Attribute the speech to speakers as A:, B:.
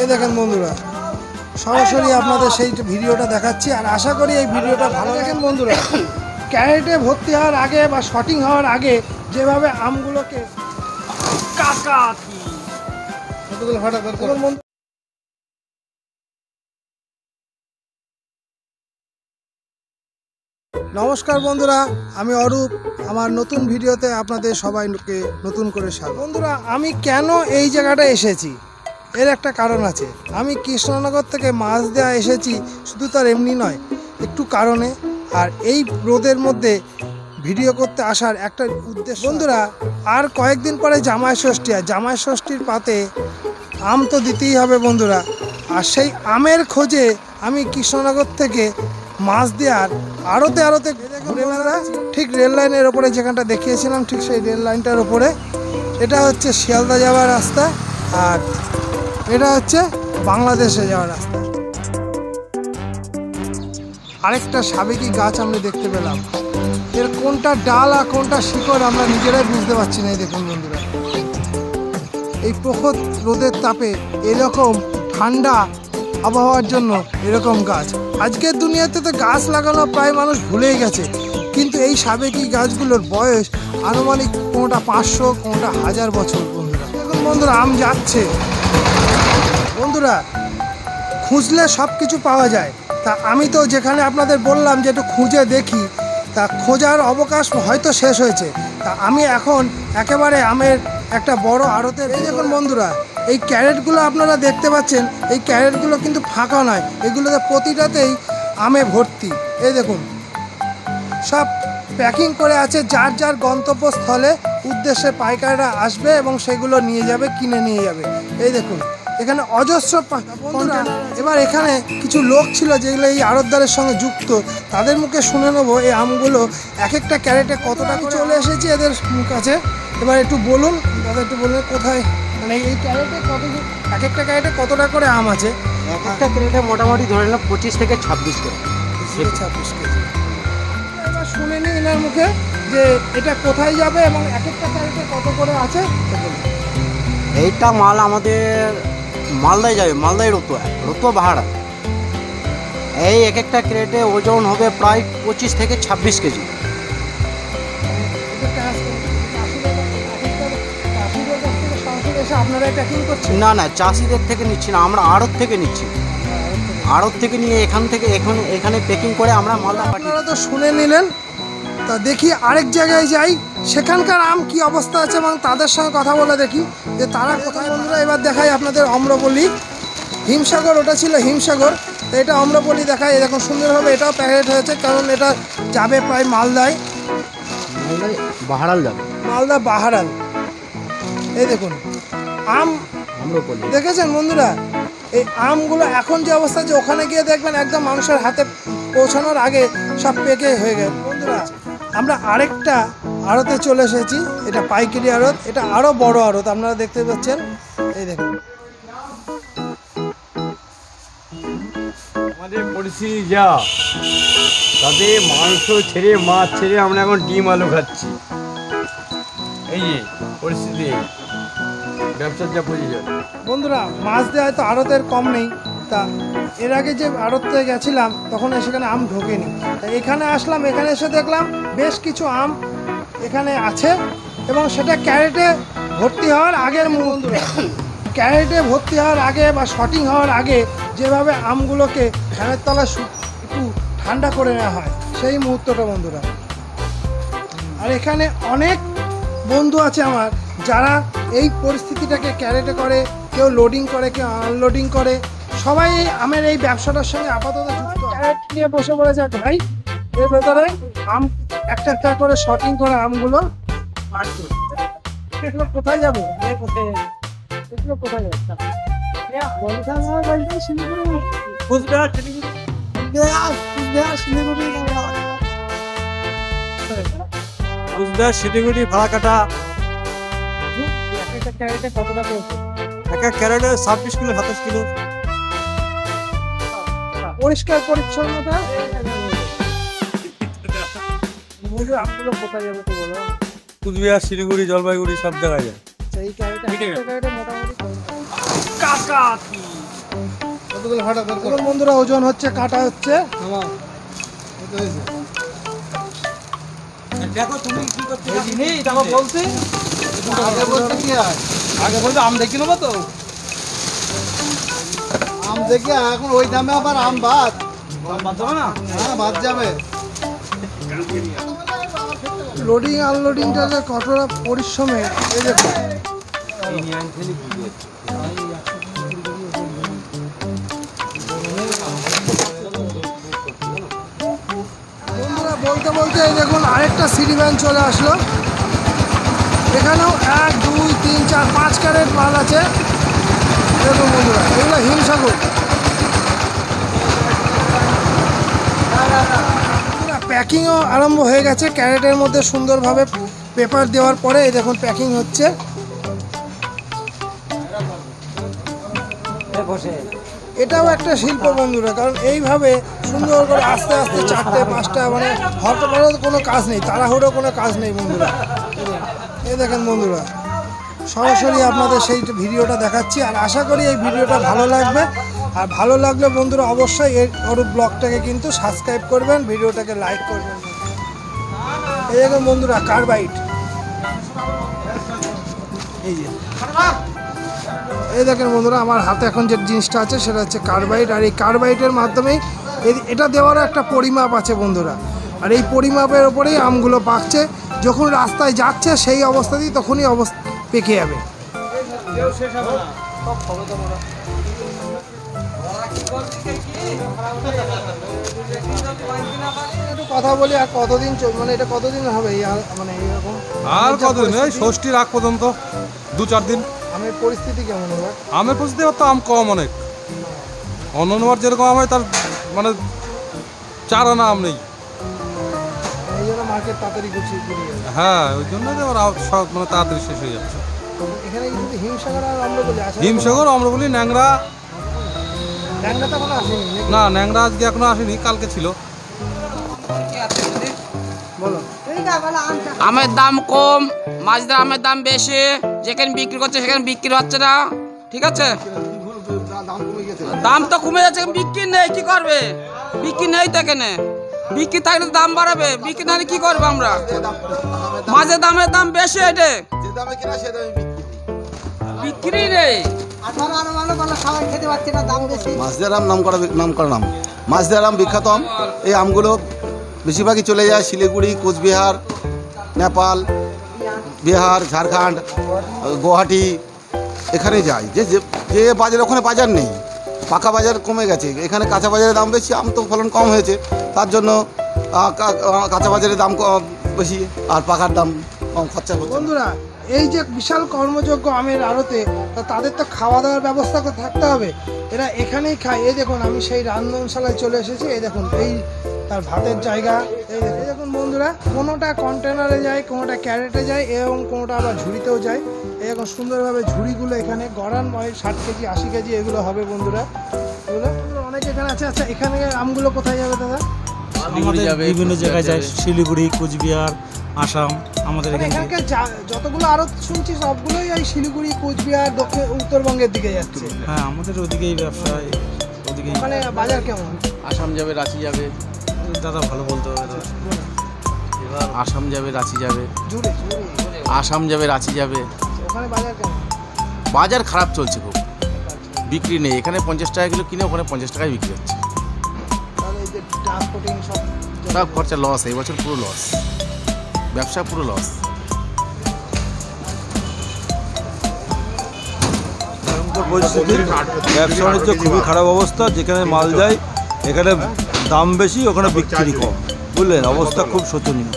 A: এই দেখেন বন্ধুরা, সরাসরি আপনাদের সেই ভিডিওটা দেখাচ্ছি, আর আশা করি এই ভিডিওটা ভালো। দেখেন বন্ধুরা, ক্যারেটে ভর্তি হওয়ার আগে বা শটিং হওয়ার আগে যেভাবে আমগুলোকে নমস্কার বন্ধুরা, আমি অরূপ। আমার নতুন ভিডিওতে আপনাদের সবাইকে নতুন করে স্বাগত। বন্ধুরা, আমি কেন এই জায়গাটা এসেছি এর একটা কারণ আছে। আমি কৃষ্ণনগর থেকে মাছ দেওয়া এসেছি, শুধু তার এমনি নয়, একটু কারণে। আর এই রোদের মধ্যে ভিডিও করতে আসার একটা উদ্দেশ্য। বন্ধুরা, আর কয়েকদিন পরে জামাই ষষ্ঠী, আর জামাই ষষ্ঠীর পাতে আম তো দিতেই হবে বন্ধুরা। আর সেই আমের খোঁজে আমি কৃষ্ণনগর থেকে মাছ দেওয়ার আড়তে ঘুরে বেড়া, ঠিক রেল লাইনের ওপরে যেখানটা দেখিয়েছিলাম, ঠিক সেই রেল লাইনটার ওপরে। এটা হচ্ছে শিয়ালদা যাওয়ার রাস্তা, আর এটা হচ্ছে বাংলাদেশে যাওয়ার রাস্তা। আরেকটা সাবেকি গাছ আমরা দেখতে পেলাম, এর কোনটা ডাল আর কোনটা শিকড় আমরা নিজেরাই বুঝতে পারছি না। এই দেখুন বন্ধুরা, এই প্রখর রোদের তাপে এরকম ঠান্ডা আবহাওয়ার জন্য এরকম গাছ। আজকের দুনিয়াতে তো গাছ লাগানো প্রায় মানুষ ভুলেই গেছে, কিন্তু এই সাবেকি গাছগুলোর বয়স আনুমানিক কোনোটা 500, কোনোটা 1000 বছর। বন্ধুরা দেখুন বন্ধুরা, আম যাচ্ছে। বন্ধুরা, খুঁজলে সব কিছু পাওয়া যায়। তা আমি তো যেখানে আপনাদের বললাম যে একটু খুঁজে দেখি, তা খোঁজার অবকাশ হয়তো শেষ হয়েছে। তা আমি এখন একেবারে আমের একটা বড় আড়তে। এই দেখুন বন্ধুরা, এই ক্যারেটগুলো আপনারা দেখতে পাচ্ছেন, এই ক্যারেটগুলো কিন্তু ফাঁকা নয়, এগুলোতে প্রতিটাতেই আমে ভর্তি। এই দেখুন, সব প্যাকিং করে আছে, যার যার গন্তব্যস্থলে উদ্দেশ্যে পাইকাররা আসবে এবং সেগুলো নিয়ে যাবে, কিনে নিয়ে যাবে। এই দেখুন, এখানে অজস্র বন্ধুরা। এবার এখানে কিছু লোক ছিল যেগুলো এই আড়তদারের সঙ্গে যুক্ত, তাদের মুখে শুনে নেবো এই আমগুলো এক একটা ক্যারেটে কত টাকা। চলে এসেছি এদের কাছে, এবার একটু বলুন দাদা, একটু বলুন কোথায়, মানে এই ক্যারেটে কত, এক একটা ক্যারেটে কত টাকা করে আম আছে?
B: এক একটা ক্যারেটে মোটামুটি ধরে নিলাম 25 থেকে 26 কেজি।
A: 26 কেজি। এবার শুনে নিই এনার মুখে যে এটা কোথায় যাবে এবং এক একটা ক্যারেটে কত করে আছে।
B: এইটা মাল আমাদের মালদায় যাবে, মালদায় রতুয়া বাহারা। এই এক একটা ক্যারেটে ওজন হবে প্রায় 25 থেকে 26 কেজি।
A: আপনারা প্যাকিং করছেন?
B: না না, চাষিদের থেকে নিচ্ছি না, আমরা আড়ত থেকে নিচ্ছি। আড়ত থেকে নিয়ে এখানে প্যাকিং করে আমরা মালদা পাঠাই।
A: আপনারা তো শুনে নিলেন, তা দেখি আরেক জায়গায় যাই, সেখানকার আম কি অবস্থা আছে এবং তাদের সঙ্গে কথা বলে দেখি যে তারা কোথায়। বন্ধুরা, এবার দেখাই আপনাদের অম্রপল্লী, হিমসাগর, ওটা ছিল হিমসাগর, তো এটা অম্রপল্লী দেখায়। এরকম সুন্দরভাবে এটাও প্যাকেট হয়েছে, কারণ এটা যাবে প্রায় মালদায়
B: বাহারাল যাবে,
A: মালদা বাহারাল। এই দেখুন আম,
B: আম্রপল্লী
A: দেখেছেন বন্ধুরা, এই আমগুলো এখন যে অবস্থা, যে ওখানে গিয়ে দেখবেন একদম মানুষের হাতে পৌঁছানোর আগে সব পেকে হয়ে গেছে। বন্ধুরা, আমরা আরেকটা আড়তে চলে এসেছি, এটা পাইকারি আড়ত, এটা আরও বড় আড়ত, আপনারা দেখতে পাচ্ছেন। এই দেখুন,
C: আমাদের পরিস্থিতি যা, তাতে মাংস ছেড়ে, মাছ ছেড়ে আমরা এখন ডিম আলু খাচ্ছি। এই যে পরিস্থিতি, ব্যবসার যা প্রয়োজন।
A: বন্ধুরা, মাছ দেওয়া হয়তো আড়তের কম নেই। তা এর আগে যে আড়তে গেছিলাম তখন সেখানে আম ঢোকেনি, তা এখানে আসলাম, এখানে এসে দেখলাম বেশ কিছু আম এখানে আছে এবং সেটা ক্যারেটে ভর্তি হওয়ার আগের মুহূর্ত। ক্যারেটে ভর্তি হওয়ার আগে বা শটিং হওয়ার আগে যেভাবে আমগুলোকে ফ্যানের তলায় একটু ঠান্ডা করে নেওয়া হয়, সেই মুহূর্তটা বন্ধুরা। আর এখানে অনেক বন্ধু আছে আমার, যারা এই পরিস্থিতিটাকে ক্যারেটে করে, কেউ লোডিং করে, কেউ আনলোডিং করে, সবাই এই আমের এই ব্যবসাটার সঙ্গে আপাতত যুক্ত। ক্যারেট নিয়ে বসে পড়েছে ভাই, এর ভেতরে আম একটা একটা করে শটিং করে আমগুলো বার করছে। এগুলো কোথায় যাবে? এগুলো কোথায় যাবে?
C: শিলিগুড়ি ফালাকাটা।
A: একটা ক্যারেটে কত টাকা হচ্ছে?
C: একটা ক্যারেটে 26 কিলো 27 কিলো।
A: পরিষ্কার পরিচ্ছন্নতা। আমগুলো কোথায় যাবে তো বলো?
C: কুচবিহার, শিলিগুড়ি, জলপাইগুড়ি সব জায়গায় যায়।
A: এই ক্যারেটে মোটামুটি এখন বন্ধুরা ওজন হচ্ছে, কাটা হচ্ছে।
B: দেখো তুমি কি করতে
D: বলছি
B: আগে বলতে কি হয়?
D: আগে বলতে আম দেখি নেবো তো।
B: আম দেখি এখন ওই দামে আবার আম বাদ।
D: বাদ যাবে না?
B: হ্যাঁ বাদ যাবে।
A: লোডিং আনলোডিংটা যে কতটা পরিশ্রমে, এই দেখুন। বন্ধুরা বলতে বলতে এই দেখুন আরেকটা সিডি ভ্যান চলে আসলো। এখানেও 1 2 3 4 5 ক্যারেট মাল আছে। দেখুন বন্ধুরা, এগুলো হিমসাগর। প্যাকিংও আরম্ভ হয়ে গেছে, ক্যারেটের মধ্যে সুন্দরভাবে পেপার দেওয়ার পরে এই দেখুন প্যাকিং হচ্ছে। এটাও একটা শিল্প বন্ধুরা, কারণ এইভাবে সুন্দর করে আস্তে আস্তে 4টে 5টা মানে হরকত কোনো কাজ নেই, তাড়াহুড়ো কোনো কাজ নেই বন্ধুরা। এই দেখেন বন্ধুরা, সরাসরি আপনাদের সেই ভিডিওটা দেখাচ্ছি। আর আশা করি এই ভিডিওটা ভালো লাগবে। আর ভালো লাগলে বন্ধুরা অবশ্যই এই অরূপ ব্লগটাকে কিন্তু সাবস্ক্রাইব করবেন, ভিডিওটাকে লাইক করবেন। এই দেখুন বন্ধুরা কার্বাইড, এই দেখেন বন্ধুরা আমার হাতে এখন যে জিনিসটা আছে সেটা হচ্ছে কার্বাইড। আর এই কার্বাইডের মাধ্যমেই এটা দেওয়ারও একটা পরিমাপ আছে বন্ধুরা। আর এই পরিমাপের ওপরেই আমগুলো পাকছে, যখন রাস্তায় যাচ্ছে সেই অবস্থাতেই তখনই পেকে যাবে। একটু কথা বলি, আর কতদিন মানে এটা কতদিন হবে মানে এরকম?
D: আর কতদিন? এই ষষ্ঠীর আগ পর্যন্ত 2-4 দিন।
A: আমের পরিস্থিতি কেমন হবে?
D: আমের পরিস্থিতি এবার তো আম কম অনেক। অন্যবার যেরকম আম হয় তার মানে 4 আনা আম নেই।
A: এই জন্য মার্কেট তাড়াতাড়ি গুছিয়ে যাবে।
D: হ্যাঁ, ওই জন্য এবার সব মানে তাড়াতাড়ি শেষ হয়ে যাচ্ছে।
A: এখানে কিন্তু হিমসাগর আর আম্রপলি আছে।
D: হিমসাগর, আম্রপলি, ন্যাংরা।
A: ন্যাংরা তো এখনো আসেনি নাকি?
D: না, ন্যাংরা আজকে এখনো আসেনি, কালকে ছিল।
A: বলো।
E: আমের দাম কম, মাছদের আমের দাম বেশি, যেখানে বিক্রি করছে সেখানে বিক্রি হচ্ছে না। ঠিক আছে, দাম তো কমে যাচ্ছে, বিক্রি নেই, কি করবে? বিক্রি নেই তো এখানে, বিক্রি থাকলে দাম বাড়াবে, বিক্রি না কি করবো আমরা? মাছের দামের দাম বেশি, এটা বিক্রি নেই।
F: মাছদের আম নাম করা নাম। মাছদের আম বিখ্যাত আম। এই আমগুলো বেশিরভাগই চলে যায় শিলিগুড়ি, কোচবিহার, নেপাল, বিহার, ঝাড়খণ্ড, গুয়াহাটি, এখানে যায়। যে যে বাজার, ওখানে বাজার নেই, পাকা বাজার কমে গেছে। এখানে কাঁচা বাজারের দাম বেশি, আম তো ফলন কম হয়েছে, তার জন্য কাঁচা বাজারের দাম বেশি আর পাকার দাম কম খরচা হচ্ছে।
A: বন্ধুরা এই যে বিশাল কর্মযোগ্য আমের আড়তে, তাদের তো খাওয়া দাওয়ার ব্যবস্থা থাকতে হবে। এরা এখানেই খায়। এই দেখুন আমি সেই রান্ধনশালায় চলে এসেছি। এই দেখুন এই তার ভাতের জায়গা। এই দেখুন বন্ধুরা, কোনোটা কন্টেনারে যায়, কোনোটা ক্যারেটে যায় এবং কোনোটা আবার ঝুড়িতেও যায়। এরকম সুন্দরভাবে ঝুড়িগুলো এখানে গড়ান 60 কেজি 80 কেজি এগুলো হবে বন্ধুরা। এগুলো অনেক এখানে আছে। আচ্ছা এখানে আমগুলো কোথায় যাবে দাদা?
G: আমাদের বিভিন্ন জায়গায় যায়, শিলিগুড়ি, কোচবিহার, আসাম। আমাদের
A: মানে এখানকার যতগুলো আড়ত শুনছি সবগুলোই এই শিলিগুড়ি, কোচবিহার, দক্ষিণ উত্তরবঙ্গের দিকে যাচ্ছে।
G: হ্যাঁ, আমাদের ওদিকেই ব্যবসা, ওদিকেই।
A: মানে বাজার কেমন?
E: আসাম যাবে, রাঁচি যাবে।
G: দাদা ভালো বলতে হবে দাদা।
E: আসাম যাবে, রাঁচি যাবে।
A: জুড়ে
E: আসাম যাবে, রাঁচি যাবে।
A: ওখানে বাজার কেমন?
E: বাজার খারাপ চলছে খুব, বিক্রি নেই। এখানে 50 টাকা কিলো কিনে ওখানে 50 টাকায় বিক্রি হচ্ছে।
A: তাহলে এই যে ট্রান্সপোর্টিং
E: সব খরচা লস, এই বছর পুরো লস, ব্যবসা পুরো লস।
H: পরিস্থিতি ব্যবসা বাণিজ্য খুবই খারাপ অবস্থা। যেখানে মাল যায় এখানে দাম বেশি, ওখানে বিক্রি কম, বুঝলেন? অবস্থা খুব শোচনীয়।